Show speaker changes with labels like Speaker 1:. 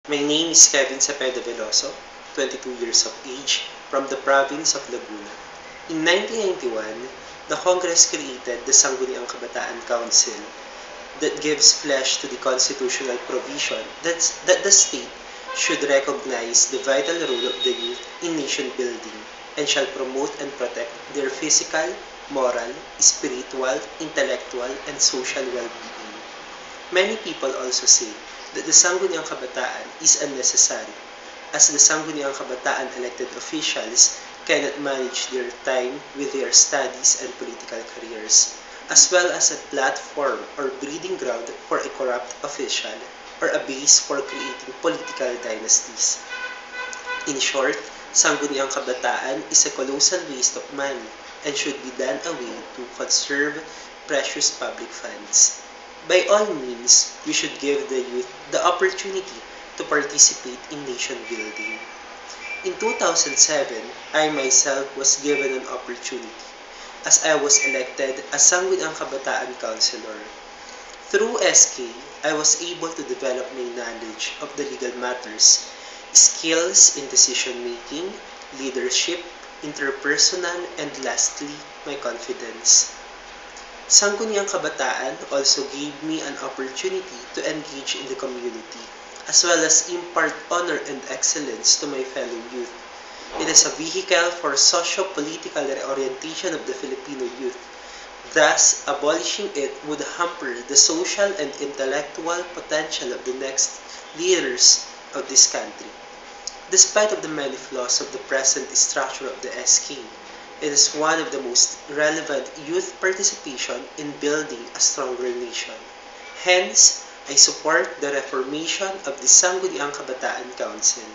Speaker 1: My name is Kevin Cepeda Veloso, 22 years of age, from the province of Laguna. In 1991, the Congress created the Sangguniang Kabataan Council that gives flesh to the constitutional provision that the state should recognize the vital role of the youth in nation building and shall promote and protect their physical, moral, spiritual, intellectual, and social well-being. Many people also say that the Sangguniang Kabataan is unnecessary, as the Sangguniang Kabataan elected officials cannot manage their time with their studies and political careers, as well as a platform or breeding ground for a corrupt official or a base for creating political dynasties. In short, Sangguniang Kabataan is a colossal waste of money and should be done away to conserve precious public funds. By all means, we should give the youth the opportunity to participate in nation building. In 2007, I myself was given an opportunity as I was elected as Sangguniang Kabataan Councilor. Through SK, I was able to develop my knowledge of the legal matters, skills in decision-making, leadership, interpersonal, and lastly, my confidence. Sangguniang Kabataan also gave me an opportunity to engage in the community, as well as impart honor and excellence to my fellow youth. It is a vehicle for socio-political reorientation of the Filipino youth. Thus, abolishing it would hamper the social and intellectual potential of the next leaders of this country. Despite of the many flaws of the present structure of the SK, it is one of the most relevant youth participation in building a stronger nation. Hence, I support the reformation of the Sangguniang Kabataan Council.